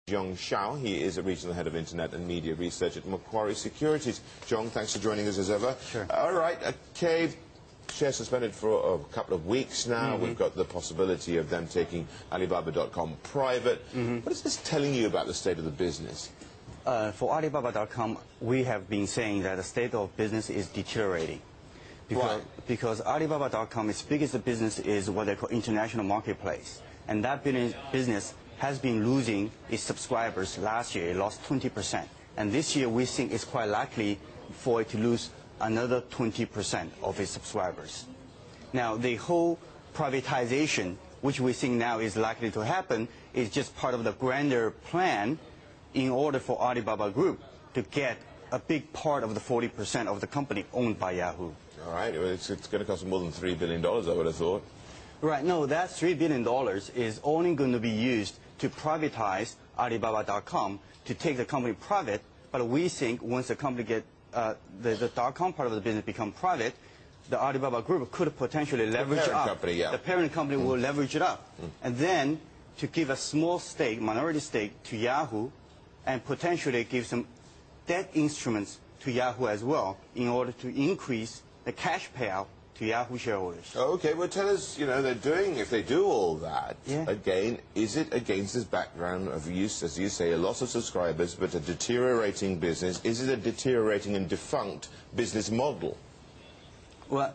Jiong Shao. He is a regional head of internet and media research at Macquarie Securities. Jiong, thanks for joining us as ever. Sure. All right, okay. Share suspended for a couple of weeks now. We've got the possibility of them taking Alibaba.com private. What is this telling you about the state of the business? For Alibaba.com, we have been saying that the state of business is deteriorating. Because Alibaba.com's biggest business is what they call international marketplace. And that business has been losing its subscribers. Last year, it lost 20%. And this year, we think it's quite likely for it to lose another 20% of its subscribers. Now, the whole privatization, which we think now is likely to happen, is just part of the grander plan in order for Alibaba Group to get a big part of the 40% of the company owned by Yahoo. All right, it's going to cost more than $3 billion, I would have thought. Right, no, that $3 billion is only going to be used to privatize Alibaba.com, to take the company private. But we think once the company gets the .com part of the business become private, the Alibaba Group could potentially leverage the parent up. Company, yeah. The parent company will leverage it up. And then to give a small stake, minority stake to Yahoo, and potentially give some debt instruments to Yahoo as well in order to increase the cash payout to Yahoo shareholders. Okay, well tell us, they're doing, if they do all that, Yeah. again, is it against this background of use, as you say, a loss of subscribers, but a deteriorating business? Is it a deteriorating and defunct business model? Well,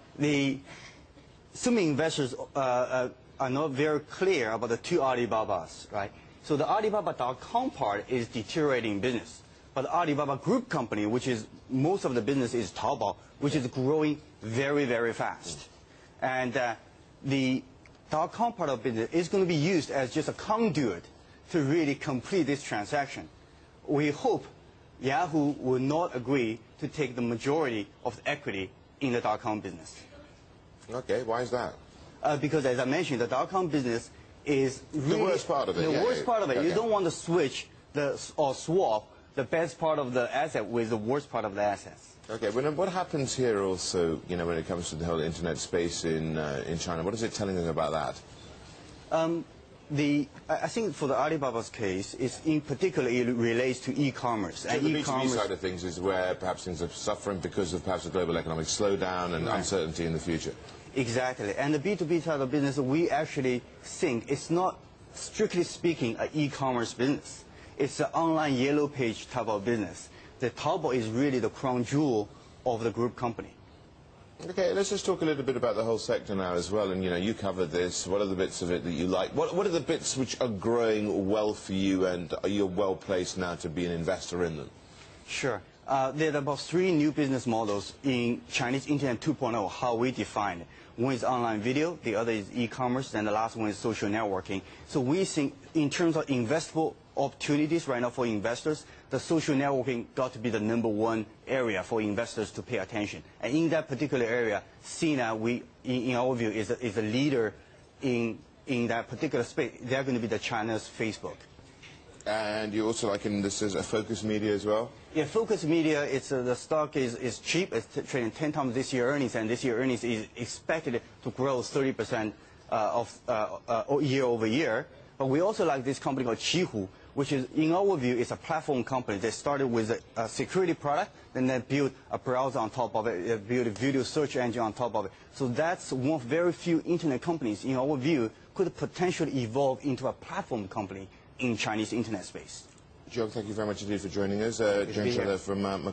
some investors are not very clear about the two Alibabas, right? So the Alibaba.com part is deteriorating business. But the Alibaba Group company, which is most of the business is Taobao, which is growing very, very fast. And the .com part of business is going to be used as just a conduit to really complete this transaction. We hope Yahoo will not agree to take the majority of the equity in the .com business. Okay, why is that? Because as I mentioned, the .com business is really the worst part of it. The worst part of it. Okay. You don't want to switch or swap the best part of the asset with the worst part of the assets. Okay, well, what happens here also, when it comes to the whole internet space in China? What is it telling them about that? I think for the Alibaba's case, it's in particular it relates to e-commerce. So the B2B side of things is where perhaps things are suffering because of perhaps a global economic slowdown and uncertainty in the future. Exactly. And the B2B side of business, we actually think it's not, strictly speaking, an e-commerce business. It's an online yellow page type of business. The Taobao is really the crown jewel of the group company. Okay, let's just talk a little bit about the whole sector now as well. And, you covered this. What are the bits of it that you like? What are the bits which are growing well for you, and are you well placed now to be an investor in them? Sure. There are about 3 new business models in Chinese Internet 2.0, how we define it. One is online video, the other is e-commerce, and the last one is social networking. So we think in terms of investable opportunities right now for investors, the social networking got to be the #1 area for investors to pay attention. And in that particular area, Sina, in our view, is a leader in that particular space. They're going to be the China's Facebook. And you also like in this as a Focus Media as well? Yeah, Focus Media, the stock is cheap. It's trading 10 times this year earnings, and this year earnings is expected to grow 30% year over year. But we also like this company called Qihoo, which is, in our view, is a platform company. They started with a security product, then they built a browser on top of it, they built a video search engine on top of it. So that's one of very few internet companies, in our view, could potentially evolve into a platform company in Chinese internet space. Jiong, thank you very much indeed for joining us. Jiong Shao from Macquarie.